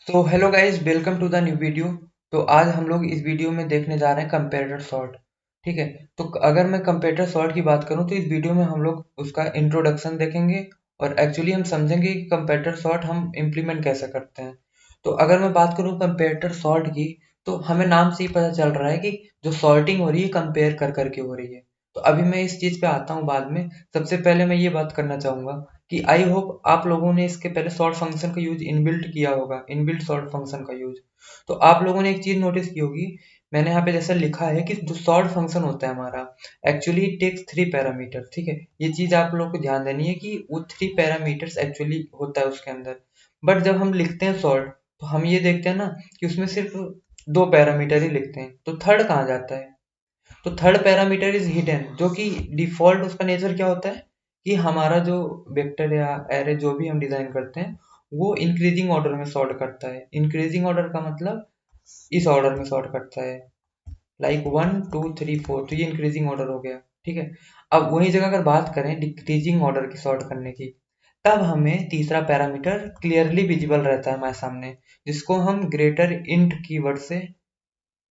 तो hello guys, welcome to the new video. तो आज हम लोग इस वीडियो में देखने जा रहे हैं कंपेरेटर सॉर्ट। ठीक है। तो अगर मैं कंपेरेटर सॉर्ट की बात करूं तो इस वीडियो में हम लोग उसका इंट्रोडक्शन देखेंगे और एक्चुअली हम समझेंगे कि कंपेरेटर सॉर्ट हम इम्प्लीमेंट कैसे करते हैं। तो अगर मैं बात करूं कंपेरेटर सॉर्ट की, तो हमें नाम से ही पता चल रहा है कि जो सॉर्टिंग हो रही है कंपेयर कर करके हो रही है। तो अभी मैं इस चीज़ पे आता हूँ बाद में। सबसे पहले मैं ये बात करना चाहूँगा कि आई होप आप लोगों ने इसके पहले सॉर्ट फंक्शन का यूज इनबिल्ट किया होगा, इनबिल्ट सॉर्ट फंक्शन का यूज। तो आप लोगों ने एक चीज नोटिस की होगी, मैंने यहाँ पे जैसा लिखा है कि जो सॉर्ट फंक्शन होता है हमारा, एक्चुअली टेक्स 3 पैरामीटर। ठीक है, ये चीज आप लोगों को ध्यान देनी है कि वो 3 पैरामीटर्स एक्चुअली होता है उसके अंदर। बट जब हम लिखते हैं सॉर्ट, तो हम ये देखते हैं ना कि उसमें सिर्फ 2 पैरामीटर ही लिखते हैं, तो थर्ड कहाँ जाता है? तो थर्ड पैरामीटर इज हिडन, जो कि डिफॉल्ट उसका नेचर क्या होता है कि हमारा जो वेक्टर या एरे जो भी हम डिजाइन करते हैं वो इंक्रीजिंग ऑर्डर में सॉर्ट करता है। इंक्रीजिंग ऑर्डर का मतलब इस ऑर्डर में सॉर्ट करता है, लाइक 1 2 3 4। तो ये इंक्रीजिंग ऑर्डर हो गया। ठीक है। अब वही जगह अगर बात करें डिक्रीजिंग ऑर्डर की सॉर्ट करने की, तब हमें तीसरा पैरामीटर क्लियरली विजिबल रहता है हमारे सामने, जिसको हम ग्रेटर इंट कीवर्ड से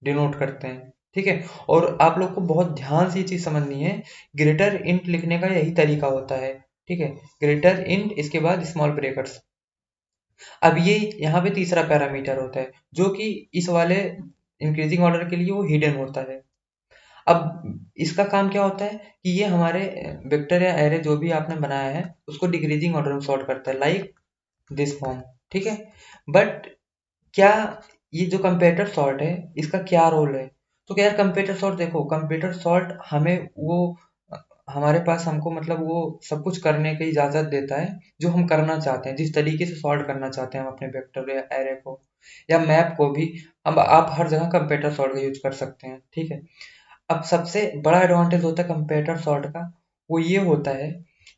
डिनोट करते हैं। ठीक है। और आप लोग को बहुत ध्यान से ये चीज समझनी है, ग्रेटर इंट लिखने का यही तरीका होता है। ठीक है, ग्रेटर इंट इसके बाद स्मॉल ब्रेकर्स। अब ये यहाँ पे तीसरा पैरामीटर होता है जो कि इस वाले इंक्रीजिंग ऑर्डर के लिए वो हिडन होता है। अब इसका काम क्या होता है कि ये हमारे वेक्टर या एरे जो भी आपने बनाया है उसको डिक्रीजिंग ऑर्डर में सॉर्ट करता है, लाइक दिस फॉर्म। ठीक है। बट क्या ये जो कंपेरेटर सॉर्ट है इसका क्या रोल है? तो क्या यार, कंपेरेटर सॉर्ट देखो, कंपेरेटर सॉर्ट हमें वो हमारे पास हमको मतलब वो सब कुछ करने की इजाजत देता है जो हम करना चाहते हैं, जिस तरीके से सॉर्ट करना चाहते हैं हम अपने वेक्टर या एरे को या मैप को भी। हम आप हर जगह कंपेरेटर सॉर्ट का यूज कर सकते हैं। ठीक है। अब सबसे बड़ा एडवांटेज होता है कंपेरेटर सॉर्ट का, वो ये होता है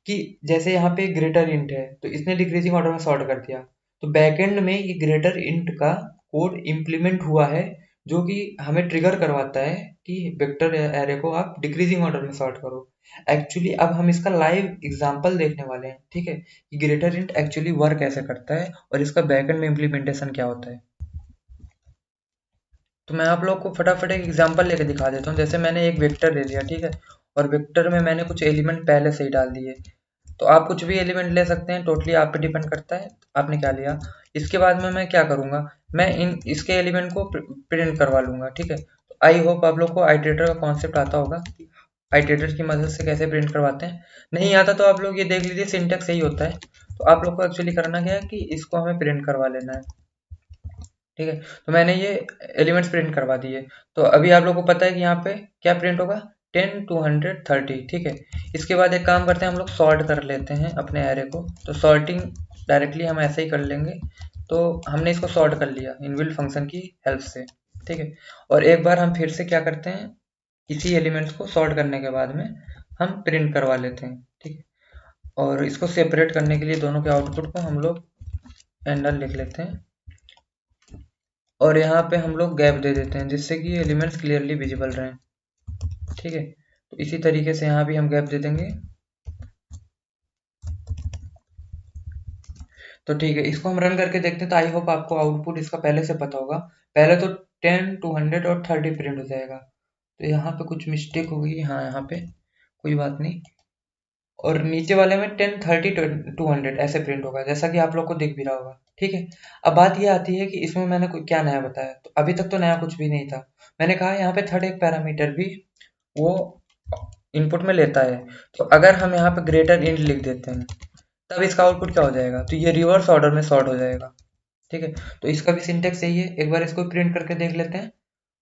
कि जैसे यहाँ पे ग्रेटर इंट है तो इसने डिक्रीजिंग ऑर्डर में सॉर्ट कर दिया, तो बैकएंड में ये ग्रेटर इंट का कोड इम्प्लीमेंट हुआ है, जो कि हमें ट्रिगर करवाता है कि वेक्टर एरे को आप डिक्रीजिंग ऑर्डर में सॉर्ट करो। एक्चुअली अब हम इसका लाइव एग्जांपल देखने वाले हैं। ठीक है, कि ग्रेटर इंट एक्चुअली वर्क कैसे करता है और इसका बैकएंड में इम्प्लीमेंटेशन क्या होता है। तो मैं आप लोग को फटाफट एक एग्जांपल लेके दिखा देता हूँ। जैसे मैंने एक वेक्टर ले लिया, ठीक है, और वेक्टर में मैंने कुछ एलिमेंट पहले से ही डाल दिए। तो आप कुछ भी एलिमेंट ले सकते हैं, टोटली आप पे डिपेंड करता है आपने क्या लिया। इसके बाद में मैं क्या करूँगा, मैं इन इसके एलिमेंट को प्रिंट करवा लूँगा। ठीक है। तो आई होप आप लोग को आइटरेटर का कॉन्सेप्ट आता होगा, आइटरेटर की मदद से कैसे प्रिंट करवाते हैं। नहीं आता तो आप लोग ये देख लीजिए, सिंटेक्स यही होता है। तो आप लोग को एक्चुअली करना क्या है कि इसको हमें प्रिंट करवा लेना है। ठीक है। तो मैंने ये एलिमेंट्स प्रिंट करवा दिए। तो अभी आप लोग को पता है कि यहाँ पे क्या प्रिंट होगा, 10 230। ठीक है। इसके बाद एक काम करते हैं, हम लोग सॉर्ट कर लेते हैं अपने एरे को। तो सॉर्टिंग डायरेक्टली हम ऐसे ही कर लेंगे। तो हमने इसको सॉर्ट कर लिया इनबिल्ट फंक्शन की हेल्प से। ठीक है। और एक बार हम फिर से क्या करते हैं, इसी एलिमेंट्स को सॉर्ट करने के बाद में हम प्रिंट करवा लेते हैं। ठीक है। और इसको सेपरेट करने के लिए दोनों के आउटपुट को हम लोग एंडल लिख लेते हैं और यहाँ पे हम लोग गैप दे देते हैं जिससे कि एलिमेंट्स क्लियरली विजिबल रहें। ठीक है। तो इसी तरीके से यहाँ भी हम गैप दे देंगे। तो ठीक है, इसको हम रन करके देखते हैं। तो आई होप आपको आउटपुट इसका पहले से पता होगा। पहले तो 10 200 और 30 प्रिंट हो जाएगा। तो यहाँ पे कुछ मिस्टेक हो गई, हाँ यहाँ पे कोई बात नहीं। और नीचे वाले में 10 30 200 ऐसे प्रिंट होगा, जैसा कि आप लोग को दिख भी रहा होगा। ठीक है। अब बात ये आती है कि इसमें मैंने कोई क्या नया बताया। तो अभी तक तो नया कुछ भी नहीं था। मैंने कहा यहाँ पे थर्ड एक पैरामीटर भी वो इनपुट में लेता है। तो अगर हम यहाँ पे ग्रेटर इंट लिख देते हैं, तब इसका आउटपुट क्या हो जाएगा, तो ये रिवर्स ऑर्डर में सॉर्ट हो जाएगा। ठीक है। तो इसका भी सिंटेक्स यही है, एक बार इसको प्रिंट करके देख लेते हैं।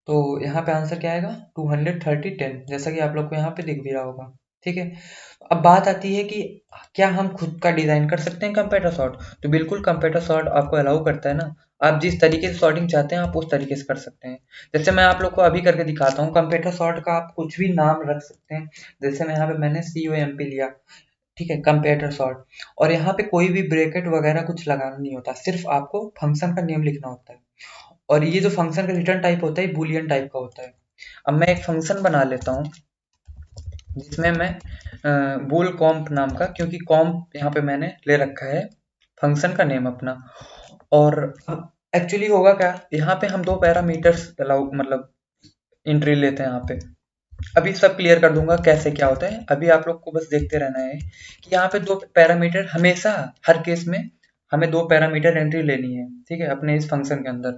तो यहाँ पे आंसर क्या आएगा, 230 10, जैसा कि आप लोग को यहाँ पे दिख भी रहा होगा। ठीक है। अब बात आती है कि क्या हम खुद का डिजाइन कर सकते हैं कंपेरेटर सॉर्ट? तो बिल्कुल, कंपेरेटर सॉर्ट आपको अलाउ करता है ना। आप जिस तरीके से सॉर्टिंग चाहते हैं आप उस तरीके से कर सकते हैं। जैसे मैं आप लोग को अभी करके दिखाता हूँ, कंपेरेटर सॉर्ट का आप कुछ भी नाम रख सकते हैं। जैसे मैं यहाँ पे मैंने COMP लिया। ठीक है, कंपेरेटर सॉर्ट। और यहाँ पे कोई भी ब्रैकेट वगैरह कुछ लगाना नहीं होता, सिर्फ आपको फंक्शन का नेम लिखना होता है। और ये जो फंक्शन का रिटर्न टाइप होता है बूलियन टाइप का होता है। अब मैं एक फंक्शन बना लेता हूँ जिसमें मैं बूल कॉम्प नाम का, क्योंकि कॉम्प यहाँ पे मैंने ले रखा है फंक्शन का नेम अपना। और एक्चुअली होगा क्या, यहाँ पे हम दो पैरामीटर्स मतलब एंट्री लेते हैं यहाँ पे। अभी सब क्लियर कर दूंगा कैसे क्या होता है, अभी आप लोग को बस देखते रहना है कि यहाँ पे दो पैरामीटर हमेशा, हर केस में हमें दो पैरामीटर एंट्री लेनी है, ठीक है, अपने इस फंक्शन के अंदर।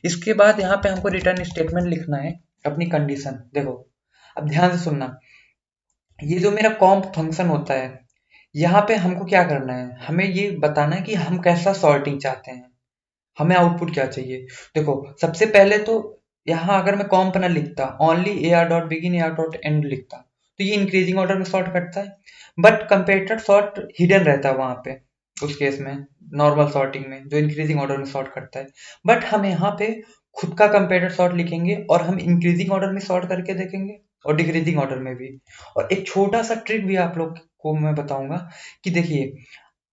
इसके बाद यहाँ पे हमको रिटर्न स्टेटमेंट लिखना है अपनी कंडीशन। देखो अब ध्यान से सुनना, ये जो मेरा कॉम्प फंक्शन होता है, यहाँ पे हमको क्या करना है, हमें ये बताना है कि हम कैसा सॉर्टिंग चाहते हैं, हमें आउटपुट क्या चाहिए। देखो सबसे पहले तो यहाँ अगर मैं कॉम्प ना लिखता, only A R dot begin A R dot and लिखता, तो ये इंक्रीजिंग ऑर्डर में सॉर्ट करता है। बट कंपेरेटर सॉर्ट हिडन रहता है वहां पे, उस केस में नॉर्मल सॉर्टिंग में जो इंक्रीजिंग ऑर्डर में सॉर्ट करता है। बट हम यहाँ पे खुद का कंपेरेटर सॉर्ट लिखेंगे और हम इंक्रीजिंग ऑर्डर में सॉर्ट करके देखेंगे और डिक्रीजिंग ऑर्डर में भी। और एक छोटा सा ट्रिक भी आप लोग को मैं बताऊंगा कि देखिए,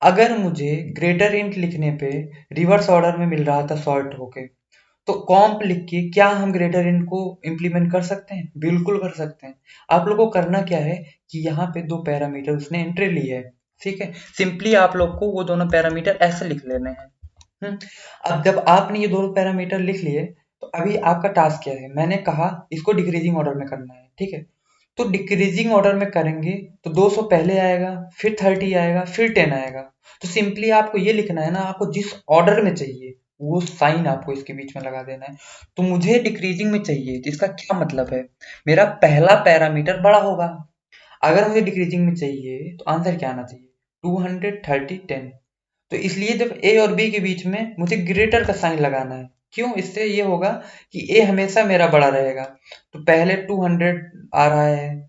अगर मुझे ग्रेटर इंट लिखने पे रिवर्स ऑर्डर में मिल रहा था सॉर्ट होके, तो कॉम्प लिख के क्या हम ग्रेटर इंट को इम्प्लीमेंट कर सकते हैं? बिल्कुल कर सकते हैं। आप लोग को करना क्या है कि यहाँ पे दो पैरामीटर उसने एंट्री ली है, ठीक है, सिंपली आप लोग को वो दोनों पैरामीटर ऐसे लिख लेने हैं। हम्म, अब जब आपने ये दोनों पैरामीटर लिख लिए, तो अभी आपका टास्क क्या है, मैंने कहा इसको डिक्रीजिंग ऑर्डर में करना है, ठीक है। तो डिक्रीजिंग ऑर्डर में करेंगे तो 200 पहले आएगा, फिर 30 आएगा, फिर 10 आएगा। तो सिंपली आपको ये लिखना है ना, आपको जिस ऑर्डर में चाहिए वो साइन आपको इसके बीच में लगा देना है। तो मुझे डिक्रीजिंग में चाहिए, तो इसका क्या मतलब है, मेरा पहला पैरामीटर बड़ा होगा। अगर मुझे डिक्रीजिंग में चाहिए तो आंसर क्या आना चाहिए, 200, 30, 10। तो इसलिए जब ए और बी के बीच में मुझे ग्रेटर का साइन लगाना है। क्यों? इससे ये होगा कि ए हमेशा मेरा बड़ा रहेगा। तो पहले 200 आ रहा है,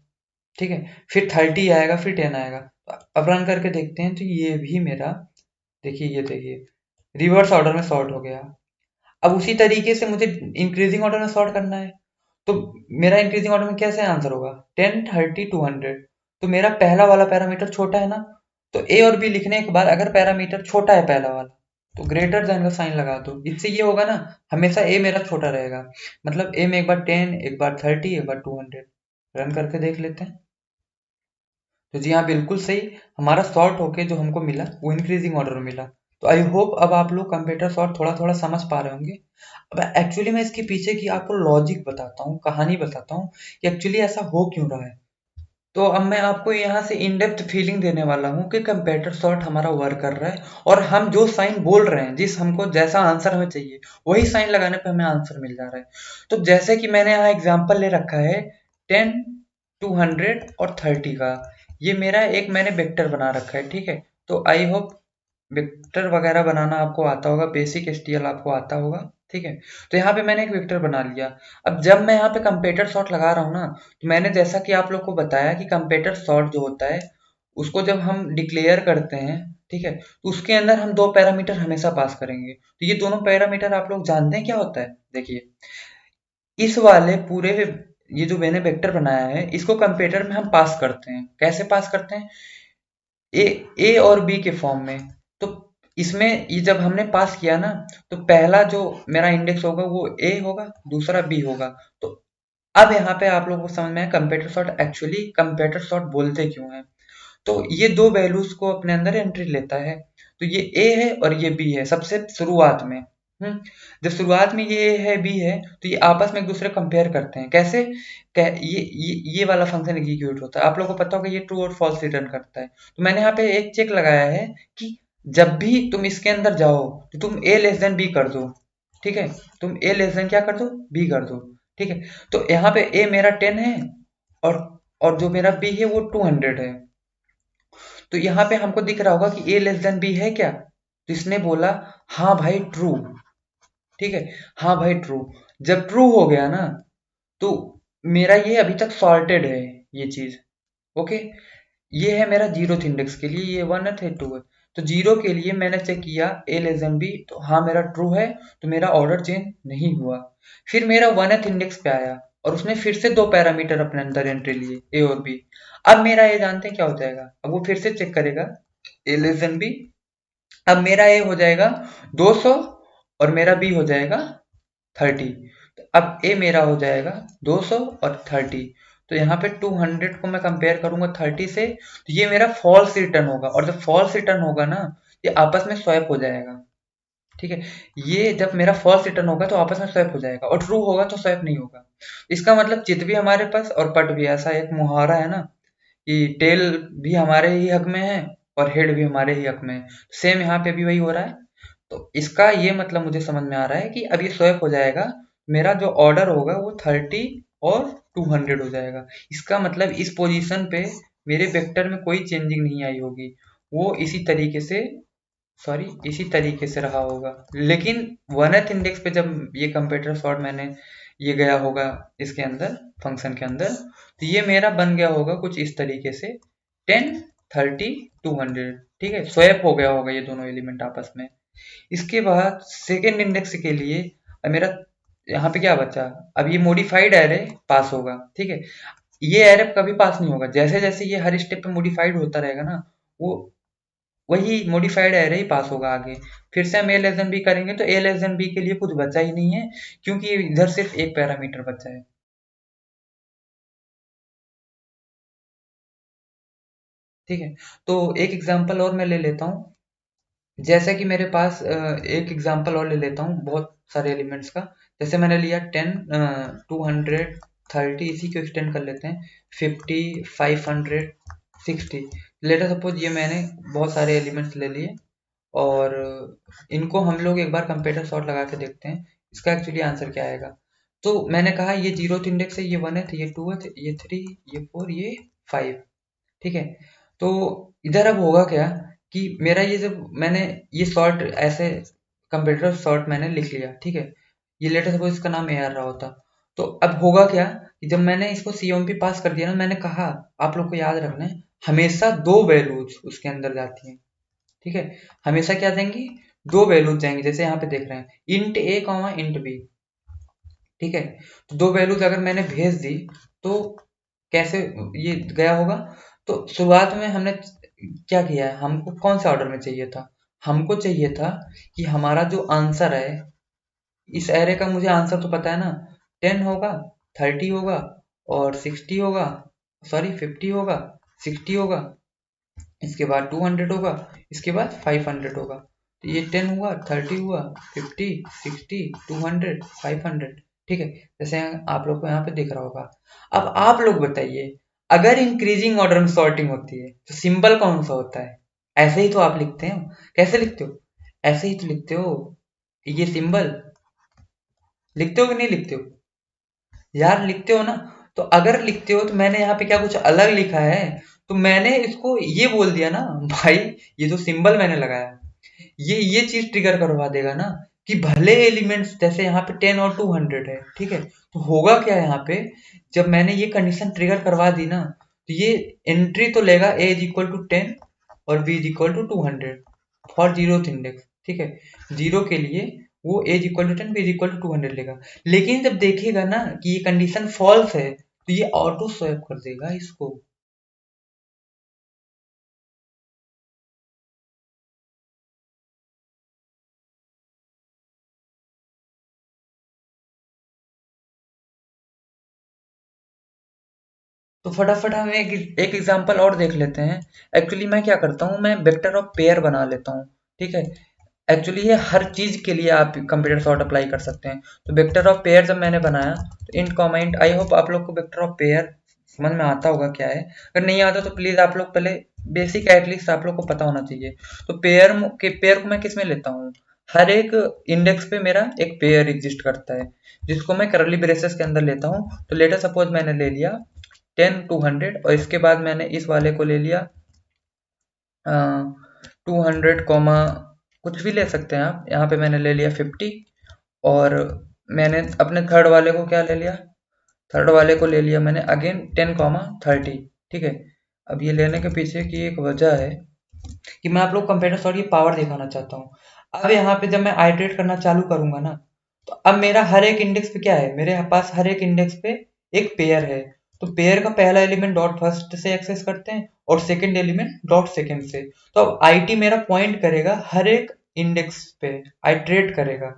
ठीक है, फिर 30 आएगा, फिर 10 आएगा। तो अब रन करके देखते हैं, तो ये भी मेरा, देखिए ये देखिए, रिवर्स ऑर्डर में सॉर्ट हो गया। अब उसी तरीके से मुझे इंक्रीजिंग ऑर्डर में सॉर्ट करना है, तो मेरा इंक्रीजिंग ऑर्डर में कैसे आंसर होगा, 10, 30, 200। तो मेरा पहला वाला पैरामीटर छोटा है ना, तो ए और बी लिखने के बाद अगर पैरामीटर छोटा है पहला वाला, तो ग्रेटर देन का साइन लगा दो। इससे ये होगा ना, हमेशा ए मेरा छोटा रहेगा। मतलब ए में एक बार 10, एक बार 30, एक बार 200। रन करके देख लेते हैं। तो जी हाँ, बिल्कुल सही, हमारा सॉर्ट होके जो हमको मिला वो इंक्रीजिंग ऑर्डर में मिला। तो आई होप अब आप लोग कंप्यूटर सॉर्ट थोड़ा थोड़ा समझ पा रहे होंगे। अब एक्चुअली मैं इसके पीछे की आपको लॉजिक बताता हूँ, कहानी बताता हूँ कि एक्चुअली ऐसा हो क्यों रहा है। तो अब मैं आपको यहाँ से इन डेप्थ फीलिंग देने वाला हूँ कि कंप्यूटर सॉर्ट हमारा वर्क कर रहा है, और हम जो साइन बोल रहे हैं, जिस हमको जैसा आंसर हमें चाहिए वही साइन लगाने पे हमें आंसर मिल जा रहा है। तो जैसे कि मैंने यहाँ एग्जांपल ले रखा है 10, 200 और 30 का, ये मेरा एक मैंने वेक्टर बना रखा है, ठीक है। तो आई होप वेक्टर वगैरह बनाना आपको आता होगा, बेसिक एसटीएल आपको आता होगा, ठीक है। तो यहाँ पे मैंने एक वेक्टर बना लिया। अब जब मैं यहाँ पे कंपेरेटर सॉर्ट लगा रहा हूँ ना, तो मैंने जैसा कि आप लोग को बताया कि कंपेरेटर सॉर्ट जो होता है, उसको जब हम डिक्लेयर करते हैं, ठीक है, तो उसके अंदर हम दो पैरामीटर हमेशा पास करेंगे। तो ये दोनों पैरामीटर आप लोग जानते हैं क्या होता है? देखिए, इस वाले पूरे, ये जो मैंने वेक्टर बनाया है, इसको कंपेरेटर में हम पास करते हैं। कैसे पास करते हैं? ए और बी के फॉर्म में। तो इसमें ये जब हमने पास किया ना, तो पहला जो मेरा इंडेक्स होगा वो ए होगा, दूसरा बी होगा। तो अब यहाँ पे आप लोगों को समझ में आया comparator sort actually comparator sort बोलते क्यों हैं। तो ये दो वैल्यूज को अपने अंदर एंट्री लेता है। तो ये ए है और ये बी है सबसे शुरुआत में। जब शुरुआत में ये ए है, बी है, तो ये आपस में एक दूसरे कंपेयर करते हैं। कैसे? ये वाला फंक्शन एग्जीक्यूट होता है, आप लोगों को पता होगा, ये ट्रू और फॉल्स रिटर्न करता है। तो मैंने यहाँ पे एक चेक लगाया है कि जब भी तुम इसके अंदर जाओ तो तुम ए लेस देन बी कर दो, ठीक है, तुम ए लेस देन क्या कर दो, बी कर दो, ठीक है। तो यहाँ पे ए मेरा 10 है, और जो मेरा बी है वो 200 है। तो यहाँ पे हमको दिख रहा होगा कि ए लेस देन बी है क्या, तो इसने बोला हाँ भाई ट्रू, ठीक है, हाँ भाई ट्रू। जब ट्रू हो गया ना, तो मेरा ये अभी तक सॉर्टेड है ये चीज, ओके। ये है मेरा 0th इंडेक्स के लिए, ये 1 है, 2 है। तो 0 के लिए मैंने चेक किया ए लेस देन बी, तो हाँ मेरा ट्रू है, तो मेरा ऑर्डर चेंज नहीं हुआ। फिर मेरा 1th इंडेक्स पे आया और उसने फिर से दो पैरामीटर अपने अंदर एंट्री लिए, ए और बी। अब मेरा ये जानते हैं क्या हो जाएगा, अब वो फिर से चेक करेगा ए लेस देन बी। अब मेरा ए हो जाएगा 200 और मेरा बी हो जाएगा 30। तो अब ए मेरा हो जाएगा 200 और 30। तो यहाँ पे 200 को मैं कंपेयर करूंगा 30 से, तो ये मेरा फॉल्स रिटर्न होगा, और जब फॉल्स रिटर्न होगा ना, ये आपस में स्वैप हो जाएगा, ठीक है। ये जब मेरा फॉल्स रिटर्न होगा तो आपस में स्वैप हो जाएगा, और ट्रू होगा तो स्वैप नहीं होगा। इसका मतलब चित भी हमारे पास और पट भी। ऐसा एक मुहावरा है ना कि टेल भी हमारे ही हक में है और हेड भी हमारे ही हक में है। सेम यहाँ पे भी वही हो रहा है। तो इसका ये मतलब मुझे समझ में आ रहा है कि अब ये स्वैप हो जाएगा, मेरा जो ऑर्डर होगा वो 30 और 200 हो जाएगा। इसका मतलब इस पोजीशन पे मेरे वेक्टर में कोई चेंजिंग नहीं आई होगी, वो इसी तरीके से रहा होगा। लेकिन 1th इंडेक्स पे जब ये कंपेरेटर सॉर्ट मैंने ये गया होगा इसके अंदर, फंक्शन के अंदर, तो ये मेरा बन गया होगा कुछ इस तरीके से 10, 30, 200। ठीक है, स्वैप हो गया होगा ये दोनों एलिमेंट आपस में। इसके बाद सेकेंड इंडेक्स के लिए अब मेरा यहाँ पे क्या बचा, अब ये मॉडिफाइड एरे पास होगा। ठीक है, ये एरे कभी पास नहीं होगा, जैसे जैसे ये हर स्टेप पे मॉडिफाइड होता रहेगा ना, वो वही मॉडिफाइड एरे ही पास होगा आगे। फिर से हम ए लेस देन बी करेंगे तो ए लेस देन बी के लिए कुछ बचा ही नहीं है, क्योंकि इधर सिर्फ एक पैरामीटर बचा है। ठीक है, तो एक एग्जांपल और मैं ले लेता हूँ। जैसे कि मेरे पास एक एग्जांपल और ले लेता हूँ बहुत सारे एलिमेंट्स का। जैसे मैंने लिया 10, 200, 30, इसी को एक्सटेंड कर लेते हैं, 50, 500, 60। लेटर सपोज ये मैंने बहुत सारे एलिमेंट्स ले लिए, और इनको हम लोग एक बार कंपेरेटर सॉर्ट लगा के देखते हैं इसका एक्चुअली आंसर क्या आएगा। तो मैंने कहा ये 0th इंडेक्स है, ये 1th, ये 2th, ये 3, ये 4, ये 5। ठीक है, तो इधर अब होगा क्या कि मेरा ये जब मैंने ये सॉर्ट ऐसे कंपेरेटर सॉर्ट मैंने लिख लिया, ठीक है, ये लेटर सपोज इसका नाम ए आर रहा होता, तो अब होगा क्या कि जब मैंने इसको सीओएमपी पास कर दिया ना, मैंने कहा आप लोग को याद रखना है हमेशा दो वैल्यूज उसके अंदर जाती हैं। ठीक है, हमेशा क्या देंगी, दो वैल्यूज जाएंगी। जैसे यहाँ पे देख रहे हैं इंट ए कॉमा इंट बी। ठीक है, तो दो वैल्यूज अगर मैंने भेज दी तो कैसे ये गया होगा। तो शुरुआत में हमने क्या किया है, हमको कौन से ऑर्डर में चाहिए था, हमको चाहिए था कि हमारा जो आंसर है इस एरे का, मुझे आंसर तो पता है ना, 10 होगा, 30 होगा और 60 होगा, सॉरी 50 होगा, 60 होगा, इसके बाद 200 होगा, इसके बाद 500 होगा। तो ये 10 हुआ, 30 हुआ, 50, 60, 200, 500। ठीक है, जैसे आप लोग को यहाँ पे दिख रहा होगा। अब आप लोग बताइए, अगर इंक्रीजिंग ऑर्डर में सॉर्टिंग होती है तो सिंबल कौन सा होता है? ऐसे ही तो आप लिखते हो। कैसे लिखते हो? ऐसे ही तो लिखते हो, ये सिंबल लिखते हो कि नहीं लिखते हो? यार लिखते हो ना। तो अगर लिखते हो तो मैंने यहाँ पे क्या कुछ अलग लिखा है? तो मैंने इसको ये बोल दिया ना भाई, ये जो सिंबल मैंने लगाया ये चीज ट्रिगर करवा देगा ना कि भले एलिमेंट्स जैसे यहाँ पे 10 और 200 है। ठीक है, तो होगा क्या यहाँ पे, जब मैंने ये कंडीशन ट्रिगर करवा दी ना, तो ये एंट्री तो लेगा a इज इक्वल टू 10 और b is equal to 200 for 0th index. ठीक है, जीरो के लिए वो a is equal to 10, b is equal to 200 लेगा। लेकिन जब देखेगा ना कि ये कंडीशन फॉल्स है तो ये ऑटो स्वैप कर देगा इसको। तो फटाफट हम एक एग्जांपल और देख लेते हैं। एक्चुअली मैं क्या करता हूँ, मैं वेक्टर ऑफ पेयर बना लेता हूँ। ठीक है, एक्चुअली ये हर चीज के लिए आप कंप्यूटर सॉर्ट अप्लाई कर सकते हैं। तो वेक्टर ऑफ पेयर जब मैंने बनाया तो int comma int, I hope आप लोग को वेक्टर ऑफ पेयर समझ में आता होगा क्या है। अगर नहीं आता तो प्लीज आप लोग पहले बेसिक एटलीस्ट आप लोग को पता होना चाहिए। तो पेयर को मैं किस में लेता हूँ, हर एक इंडेक्स पे मेरा एक पेयर एग्जिस्ट करता है, जिसको मैं करली ब्रेसेस के अंदर लेता हूँ। तो लेटर सपोज मैंने ले लिया 10, 200, और इसके बाद मैंने इस वाले को ले लिया 200 कॉमा कुछ भी ले सकते हैं आप। यहाँ पे मैंने ले लिया 50, और मैंने अपने थर्ड वाले को क्या ले लिया, थर्ड वाले को ले लिया मैंने अगेन 10 कॉमा 30। ठीक है, अब ये लेने के पीछे की एक वजह है कि मैं आप लोग कंप्यूटर सॉरी पावर दिखाना चाहता हूँ। अब यहाँ पे जब मैं आइटरेट करना चालू करूंगा ना, तो अब मेरा हर एक इंडेक्स पे क्या है, मेरे पास हर एक इंडेक्स पे एक पेयर है। तो पेयर का पहला एलिमेंट डॉट फर्स्ट से एक्सेस करते हैं और सेकंड एलिमेंट डॉट सेकंड से। तो अब आईटी मेरा पॉइंट करेगा हर एक इंडेक्स पे, आइटरेट करेगा।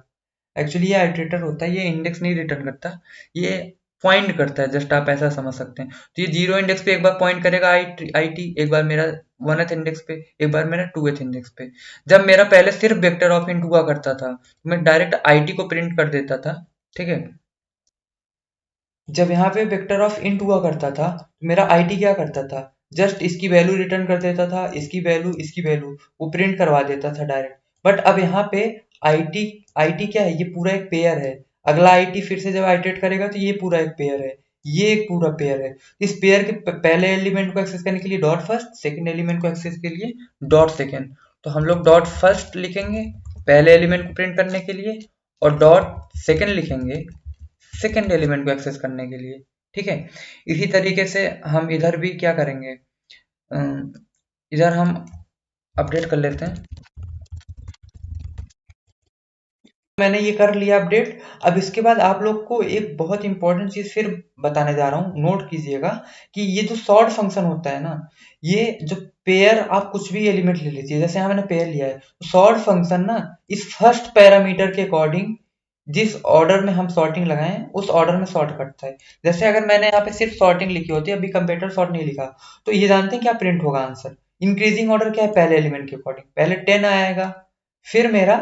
एक्चुअली ये आइटरेटर होता है, ये इंडेक्स नहीं रिटर्न करता, ये पॉइंट करता है, जस्ट आप ऐसा समझ सकते हैं। तो ये 0 इंडेक्स पे एक बार पॉइंट करेगा आई टी, एक बार मेरा 1th इंडेक्स पे, एक बार मेरा 2th इंडेक्स पे। जब मेरा पहले सिर्फ वेक्टर ऑफ इंट हुआ करता था, मैं डायरेक्ट आई टी को प्रिंट कर देता था, ठीक है। जब यहाँ पे वेक्टर ऑफ इंट हुआ करता था, तो मेरा आई टी क्या करता था, जस्ट इसकी वैल्यू रिटर्न कर देता था, इसकी वैल्यू वो प्रिंट करवा देता था डायरेक्ट। बट अब यहाँ पे आई टी क्या है, ये पूरा एक पेयर है। अगला आई टी फिर से जब आइटरेट करेगा तो ये पूरा एक पेयर है, ये एक पूरा पेयर है। इस पेयर के पहले एलिमेंट को एक्सेस करने के लिए डॉट फर्स्ट, सेकेंड एलिमेंट को एक्सेस के लिए डॉट सेकेंड। तो हम लोग डॉट फर्स्ट लिखेंगे पहले एलिमेंट को प्रिंट करने के लिए, और डॉट सेकेंड लिखेंगे सेकेंड एलिमेंट को एक्सेस करने के लिए, ठीक है। इसी तरीके से हम इधर भी क्या करेंगे, इधर हम अपडेट कर लेते हैं। मैंने ये कर लिया अपडेट। अब इसके बाद आप लोग को एक बहुत इंपॉर्टेंट चीज फिर बताने जा रहा हूँ, नोट कीजिएगा कि ये जो सॉर्ट फंक्शन होता है ना, ये जो पेयर, आप कुछ भी एलिमेंट ले लीजिए, जैसे यहाँ मैंने पेयर लिया है, सॉर्ट फंक्शन ना इस फर्स्ट पैरामीटर के अकॉर्डिंग जिस ऑर्डर में हम सॉर्टिंग लगाएं उस ऑर्डर में सॉर्ट करता है। जैसे अगर मैंने यहाँ पे सिर्फ सॉर्टिंग लिखी होती, अभी कंपेरेटर सॉर्ट नहीं लिखा, तो ये जानते हैं क्या प्रिंट होगा आंसर। इंक्रीजिंग ऑर्डर क्या है, पहले एलिमेंट के अकॉर्डिंग पहले 10 आएगा, फिर मेरा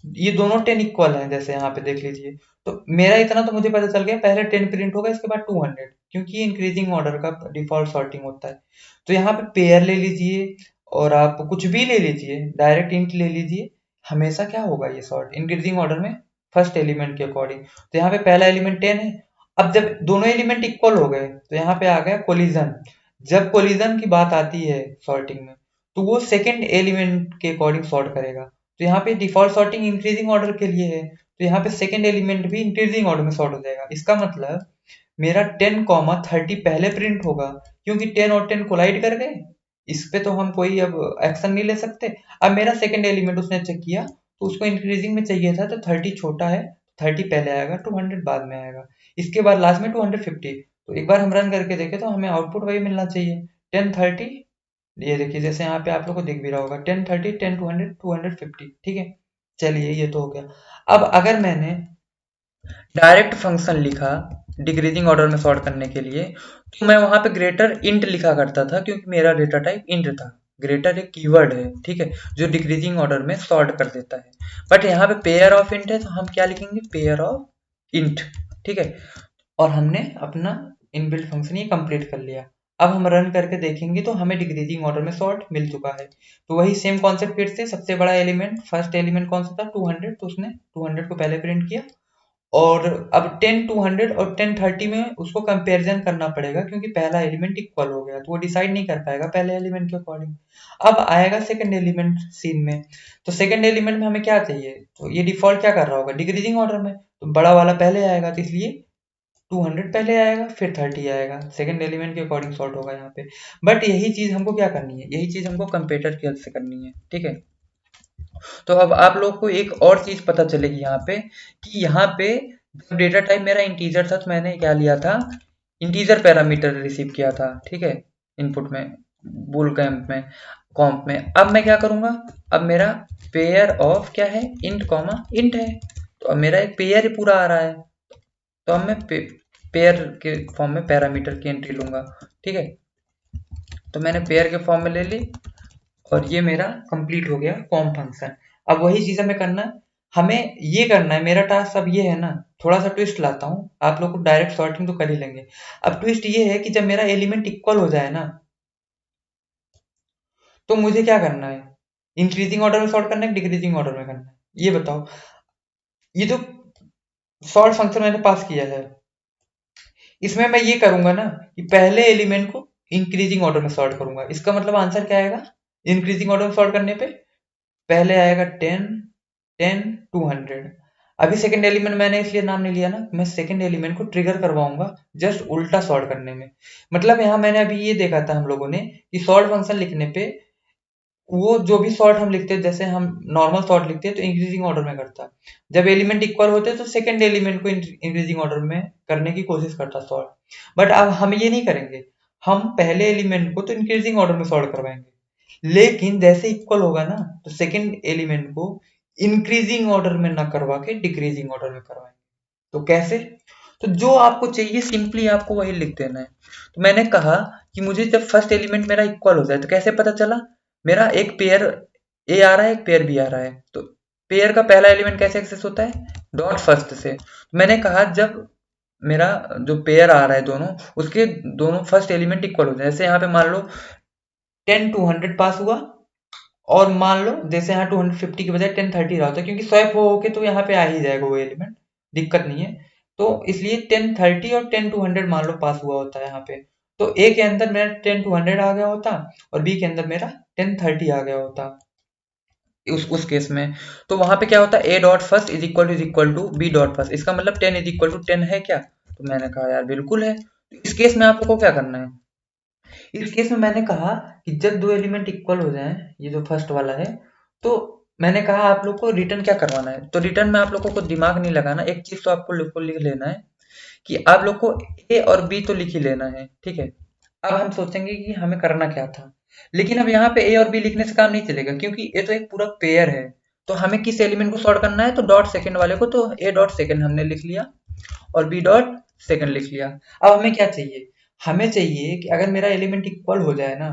ये दोनों 10 इक्वल हैं, जैसे यहाँ पे देख लीजिए। तो मेरा इतना तो मुझे पता चल गया, पहले 10 प्रिंट होगा, इसके बाद 200, क्योंकि ये इंक्रीजिंग ऑर्डर का डिफॉल्ट सॉर्टिंग होता है। तो यहाँ पे पेयर ले लीजिए और आप कुछ भी ले लीजिए, डायरेक्ट इंट ले लीजिए, हमेशा क्या होगा ये सॉर्ट इंक्रीजिंग ऑर्डर में फर्स्ट एलिमेंट के अकॉर्डिंग। तो यहाँ पे पहला एलिमेंट 10 है। अब जब दोनों एलिमेंट इक्वल हो गए तो यहाँ पे आ गया कोलिजन। जब कोलिजन की बात आती है सॉर्टिंग में, तो वो सेकंड एलिमेंट के अकॉर्डिंग सॉर्ट करेगा। तो यहाँ पे डिफॉल्ट सॉर्टिंग इंक्रीजिंग ऑर्डर के लिए है, तो यहाँ पे सेकंड एलिमेंट भी इंक्रीजिंग ऑर्डर में सॉर्ट हो जाएगा। इसका मतलब मेरा 10 कॉमा 30 पहले प्रिंट होगा, क्योंकि 10 और 10 कोलाइड कर गए। इस पे तो हम कोई अब एक्शन नहीं ले सकते। अब मेरा सेकंड एलिमेंट उसने चेक किया, तो उसको इंक्रीजिंग में चाहिए था, तो 30 छोटा है, 30 पहले आएगा, 200 बाद में आएगा, इसके बाद लास्ट में 250। तो एक बार हम रन करके देखें तो हमें आउटपुट वही मिलना चाहिए, 1030। ये देखिए, जैसे यहाँ पे आप लोग को दिख भी रहा होगा, 1030, 10 200, 250, ठीक है। चलिए, ये तो हो गया। अब अगर मैंने डायरेक्ट फंक्शन लिखा डिक्रीजिंग ऑर्डर में सॉर्ट करने के लिए, तो मैं वहां पे ग्रेटर इंट लिखा करता था, क्योंकि मेरा डेटा टाइप इंट था। ग्रेटर एक कीवर्ड है, ठीक है, जो डिक्रीजिंग ऑर्डर में सॉर्ट कर देता है। बट यहाँ पे पेयर ऑफ इंट है, तो हम क्या लिखेंगे, पेयर ऑफ इंट, ठीक है। और हमने अपना इनबिल्ट फंक्शन ये कंप्लीट कर लिया। अब हम रन करके देखेंगे तो हमें डिक्रीजिंग ऑर्डर में सॉर्ट मिल चुका है। तो वही सेम कॉन्सेप्ट फिर से, सबसे बड़ा एलिमेंट, फर्स्ट एलिमेंट कौन सा था, 200, तो उसने 200 को पहले प्रिंट किया। और अब 10 200 और 10 30 में उसको कंपैरिजन करना पड़ेगा, क्योंकि पहला एलिमेंट इक्वल हो गया, तो वो डिसाइड नहीं कर पाएगा पहले एलिमेंट के अकॉर्डिंग। अब आएगा सेकंड एलिमेंट सीन में। तो सेकंड एलिमेंट में हमें क्या चाहिए, तो ये डिफॉल्ट क्या कर रहा होगा, डिक्रीजिंग ऑर्डर में, तो बड़ा वाला पहले आएगा, तो इसलिए 200 पहले आएगा, फिर 30 आएगा, सेकंड एलिमेंट के अकॉर्डिंग सॉर्ट होगा यहाँ पे। बट यही चीज हमको क्या करनी है, यही चीज हमको कंपेरेटर की हेल्प से करनी है, ठीक है। तो अब आप लोग को एक और चीज पता चलेगी यहाँ पे, कि यहाँ पे जब डेटा टाइप मेरा इंटीजर था, तो मैंने क्या लिया था, इंटीजर पैरामीटर रिसीव किया था, ठीक है, इनपुट में, बूल कैम्प में, कॉम्प में। अब मैं क्या करूंगा, अब मेरा पेयर ऑफ क्या है, इंट कॉमा इंट है, तो अब मेरा एक पेयर पूरा आ रहा है। तो अब मैं पेयर के फॉर्म में पैरामीटर की एंट्री लूंगा, ठीक है। तो मैंने पेयर के फॉर्म में ले ली, और ये मेरा कंप्लीट हो गया कॉम फंक्शन। अब वही चीज हमें करना है, हमें ये करना है, मेरा टास्क अब ये है ना, थोड़ा सा ट्विस्ट लाता हूँ, आप लोग को डायरेक्ट सॉर्टिंग तो कर ही लेंगे। अब ट्विस्ट ये है कि जब मेरा एलिमेंट इक्वल हो जाए ना, तो मुझे क्या करना है, इंक्रीजिंग ऑर्डर में सॉर्ट करना है, डिक्रीजिंग ऑर्डर में करना है, ये बताओ। ये जो सॉर्ट फंक्शन मैंने पास किया है, इसमें मैं ये करूंगा ना, कि पहले एलिमेंट को इंक्रीजिंग ऑर्डर में सॉर्ट करूंगा। इसका मतलब आंसर क्या आएगा, इंक्रीजिंग ऑर्डर में सॉर्ट करने पे पहले आएगा 10 10 200। अभी सेकंड एलिमेंट मैंने इसलिए नाम नहीं लिया ना, मैं सेकंड एलिमेंट को ट्रिगर करवाऊंगा जस्ट उल्टा सॉर्ट करने में। मतलब यहाँ मैंने अभी ये देखा था हम लोगों ने, कि सॉर्ट फंक्शन लिखने पे वो जो भी सॉर्ट हम लिखते हैं, जैसे हम नॉर्मल सॉर्ट लिखते हैं तो इंक्रीजिंग ऑर्डर में करता है, जब एलिमेंट इक्वल होते हैं तो सेकंड एलिमेंट को इंक्रीजिंग ऑर्डर में करने की कोशिश करता सॉर्ट। बट अब हम ये नहीं करेंगे, हम पहले एलिमेंट को तो इंक्रीजिंग ऑर्डर में सॉर्ट करवाएंगे, लेकिन जैसे इक्वल होगा ना, तो सेकंड एलिमेंट को इंक्रीजिंग ऑर्डर में ना करवा के डिक्रीजिंग ऑर्डर में करवाएंगे। तो कैसे, तो जो आपको चाहिए सिंपली आपको वही लिख देना है। तो मैंने कहा कि मुझे जब फर्स्ट एलिमेंट मेरा इक्वल हो जाए, तो कैसे पता चला? मेरा एक पेयर ए आ रहा है, एक पेयर बी आ रहा है, तो पेयर का पहला एलिमेंट कैसे एक्सेस होता है? डॉट फर्स्ट से। मैंने कहा जब मेरा जो पेयर आ रहा है दोनों, उसके दोनों फर्स्ट एलिमेंट इक्वल हो जाए, जैसे यहाँ पे मान लो 10 टू 100 पास हुआ, और मान लो जैसे यहाँ 250 के बजाय 1030 रहा होता, क्योंकि स्वैप हो के तो यहाँ पे आ ही जाएगा वो एलिमेंट, दिक्कत नहीं है। तो इसलिए 1030 और 10 टू 100 मान लो पास हुआ होता है यहाँ पे, तो ए के अंदर मेरा 10 टू 100 आ गया होता, और बी के अंदर मेरा 1030 आ गया होता उस केस में। तो वहां पे क्या होता है, A dot first is equal to B dot first, इसका मतलब 10 इज इक्वल टू 10 है क्या? तो मैंने कहा यार बिल्कुल है। तो इस केस में आप लोग को क्या करना है? इस केस में मैंने कहा कि जब दो एलिमेंट इक्वल हो जाएं, ये जो फर्स्ट वाला है, तो मैंने कहा आप लोग को रिटर्न क्या करवाना है। तो रिटर्न में आप लोगों को दिमाग नहीं लगाना, एक चीज तो आपको लिख लेना है कि आप लोग को ए और बी तो लिख ही लेना है, ठीक है। अब हम सोचेंगे कि हमें करना क्या था, लेकिन अब यहाँ पे ए और बी लिखने से काम नहीं चलेगा, क्योंकि ये तो एक पूरा पेयर है। तो हमें किस एलिमेंट को सॉर्ट करना है? तो डॉट सेकंड वाले को, तो ए डॉट सेकंड हमने लिख लिया और बी डॉट सेकंड लिख लिया। अब हमें क्या चाहिए? हमें चाहिए कि अगर मेरा एलिमेंट इक्वल हो जाए ना,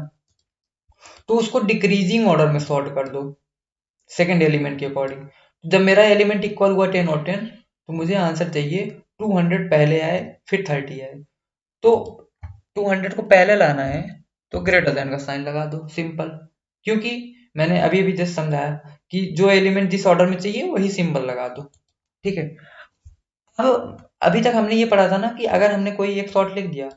तो उसको डिक्रीजिंग ऑर्डर में सॉर्ट कर दो सेकंड एलिमेंट के अकॉर्डिंग। जब मेरा एलिमेंट इक्वल हुआ 10 और 10, तो मुझे आंसर चाहिए 200 पहले आए फिर 30 आए। तो 200 को पहले लाना है, तो ग्रेटर देन का साइन लगा दो, सिंपल। क्योंकि मैंने अभी अभी जस्ट समझाया कि जो एलिमेंट जिस ऑर्डर में चाहिए वही सिंबल लगा दो, ठीक है। अब अभी तक हमने ये पढ़ा था ना कि अगर हमने कोई एक सॉर्ट लिख दिया,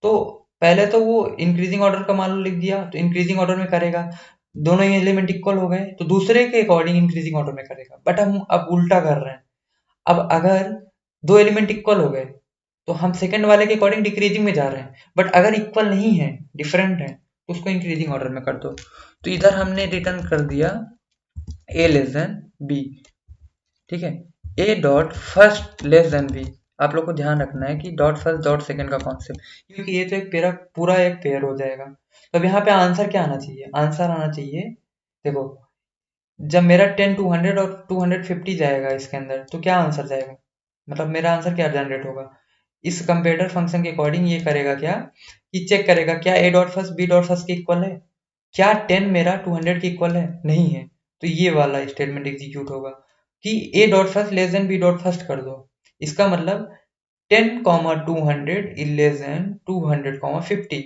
तो पहले तो वो इंक्रीजिंग ऑर्डर का मान लो लिख दिया, तो इंक्रीजिंग ऑर्डर में करेगा, दोनों ही एलिमेंट इक्वल हो गए तो दूसरे के अकॉर्डिंग इंक्रीजिंग ऑर्डर में करेगा। बट हम अब उल्टा कर रहे हैं। अब अगर दो एलिमेंट इक्वल हो गए, तो हम सेकंड वाले के अकॉर्डिंग डिक्रीजिंग में जा रहे हैं, बट अगर इक्वल नहीं है, डिफरेंट है, तो उसको इंक्रीजिंग ऑर्डर में कर दो। तो इधर हमने रिटर्न कर दिया ए लेस देन बी, ठीक है। A dot first less than B. आप लोग को ध्यान रखना है कि डॉट फर्स्ट डॉट सेकंड का कॉन्सेप्ट, क्योंकि ये तो एक पेरा पूरा एक पेयर हो जाएगा। तो अब यहाँ पे आंसर क्या आना चाहिए? आंसर आना चाहिए, देखो, जब मेरा 10 200 और 250 जाएगा इसके अंदर, तो क्या आंसर जाएगा? मतलब मेरा आंसर क्या जनरेट होगा? इस कंपेरेटर फंक्शन के अकॉर्डिंग ये करेगा क्या, कि चेक करेगा क्या A dot first B dot first के इक्वल है, क्या 10 मेरा 200 के इक्वल है, नहीं है, तो ये वाला स्टेटमेंट एग्जीक्यूट होगा कि A dot first less than B dot first कर दो। इसका मतलब 10 comma 200 is less than 200 comma 50,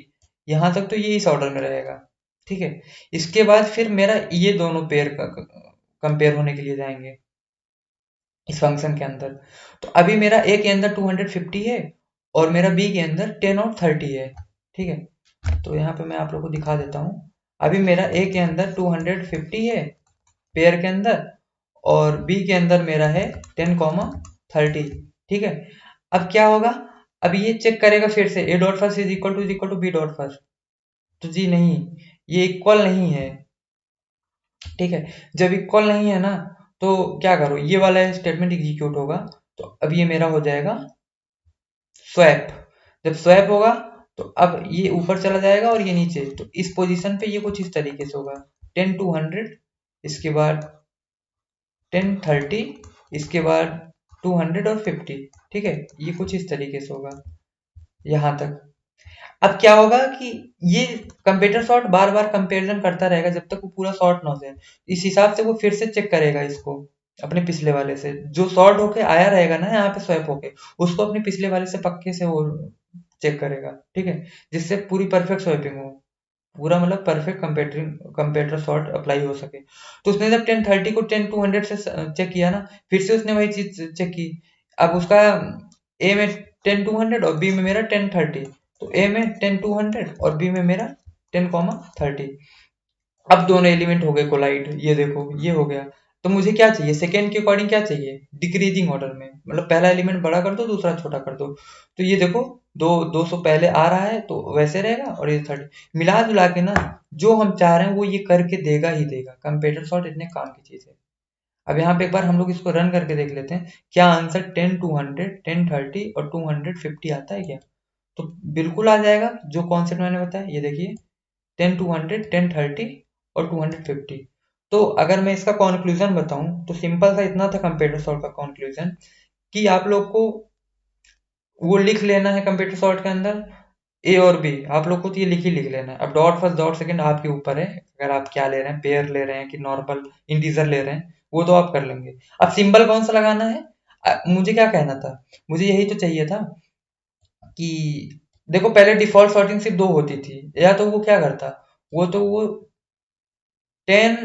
यहाँ तक तो ये इस ऑर्डर में रहेगा, ठीक है। इसके बाद फिर मेरा ये दोनों पेयर का कंपेयर होने के लिए जाएंगे इस फंक्शन के अंदर। तो अभी मेरा ए के अंदर 250 है, और मेरा बी के अंदर 10 और 30 है, ठीक है। तो यहाँ पे मैं आप लोग को दिखा देता हूँ। अभी मेरा ए के अंदर 250 है पेयर के अंदर, और बी के अंदर मेरा है 10 कॉमा 30, ठीक है। अब क्या होगा? अब ये चेक करेगा फिर से A dot first is equal to B dot first, तो जी नहीं, ये इक्वल नहीं है, ठीक है। जब इक्वल नहीं है ना, तो क्या करो, ये वाला स्टेटमेंट एग्जीक्यूट होगा। तो अब ये मेरा हो जाएगा स्वैप। जब स्वैप होगा, तो अब ये ऊपर चला जाएगा और ये नीचे, तो इस पोजीशन पे ये कुछ इस तरीके से होगा, 10 टू 100, इसके बाद 10 30, इसके बाद 200 और 50, ठीक है। ये कुछ इस तरीके से होगा यहाँ तक। अब क्या होगा कि ये कंपेरेटर सॉर्ट बार बार कंपैरिजन करता रहेगा जब तक वो पूरा सॉर्ट ना हो जाए। इस हिसाब से वो फिर से चेक करेगा इसको अपने पिछले वाले से, जो सॉर्ट होके आया रहेगा ना यहाँ पे स्वैप होके, उसको अपने पिछले वाले से पक्के से वो चेक करेगा, ठीक है, जिससे पूरी परफेक्ट स्वैपिंग हो, पूरा मतलब परफेक्ट कंपेरेटर सॉर्ट अप्लाई हो सके। तो उसने जब 1030 को 10 200 से चेक किया ना, फिर से उसने वही चीज चेक की। अब उसका ए में 10 200 और बी में मेरा 10 30, तो ए में 10 200 और बी में मेरा 10 30। अब दोनों एलिमेंट हो गए कोलाइड, ये देखो ये हो गया। तो मुझे क्या चाहिए? सेकेंड के अकॉर्डिंग क्या चाहिए? डिक्रीजिंग ऑर्डर में, मतलब पहला एलिमेंट बड़ा कर दो दूसरा छोटा कर दो। तो ये देखो, 200 पहले आ रहा है तो वैसे रहेगा, और ये 30 मिला जुला के ना, जो हम चाह रहे हैं वो ये करके देगा ही देगा। कंपेरेटर सॉर्ट इतने काम की चीज है। अब यहाँ पे एक बार हम लोग इसको रन करके देख लेते हैं, क्या आंसर 10 200 10 30 और 250 आता है क्या? तो बिल्कुल आ जाएगा, जो कॉन्सेप्ट मैंने बताया, ये देखिए 10 200 10 30 और 250। तो अगर मैं इसका कंक्लूजन बताऊं, तो सिंपल सा इतना था कंपेरेटर सॉर्ट का कंक्लूजन, कि आप लोग को वो लिख लेना है कंप्यूटर सॉर्ट के अंदर, ए और बी आप लोग को तो ये लिख लेना है। अब डॉट फर्स्ट डॉट सेकंड आपके ऊपर है, अगर आप क्या ले रहे हैं, पेयर ले रहे हैं कि नॉर्मल इंटीजर ले रहे हैं, वो तो आप कर लेंगे। अब सिंबल कौन सा लगाना है, मुझे क्या कहना था, मुझे यही तो चाहिए था कि देखो पहले डिफॉल्ट सॉर्टिंग सिर्फ 2 होती थी, या तो वो क्या करता, वो 10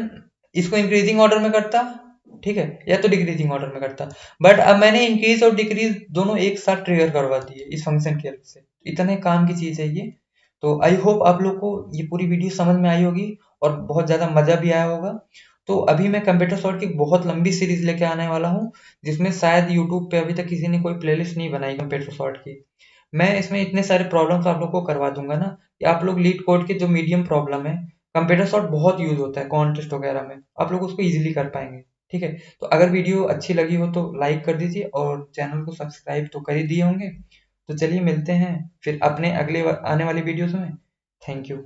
इसको इंक्रीजिंग ऑर्डर में करता, ठीक है, या तो डिक्रीजिंग ऑर्डर में करता। बट अब मैंने इंक्रीज और डिक्रीज दोनों एक साथ ट्रिगर करवा दिए इस फंक्शन की हेल्प से। इतने काम की चीज है ये। तो आई होप आप लोग को ये पूरी वीडियो समझ में आई होगी और बहुत ज्यादा मजा भी आया होगा। तो अभी मैं कंप्यूटर सॉर्ट की बहुत लंबी सीरीज लेके आने वाला हूँ, जिसमें शायद यूट्यूब पे अभी तक किसी ने कोई प्लेलिस्ट नहीं बनाई कंप्यूटर सॉर्ट की। मैं इसमें इतने सारे प्रॉब्लम्स आप लोग को करवा दूंगा ना, कि आप लोग लीड कोड के जो मीडियम प्रॉब्लम है, कंप्यूटर सॉर्ट बहुत यूज होता है कॉन्टेस्ट वगैरह में, आप लोग उसको इजीली कर पाएंगे। ठीक है, तो अगर वीडियो अच्छी लगी हो तो लाइक कर दीजिए और चैनल को सब्सक्राइब तो कर ही दिए होंगे। तो चलिए मिलते हैं फिर अपने अगले आने वाली वीडियोस में। Thank you.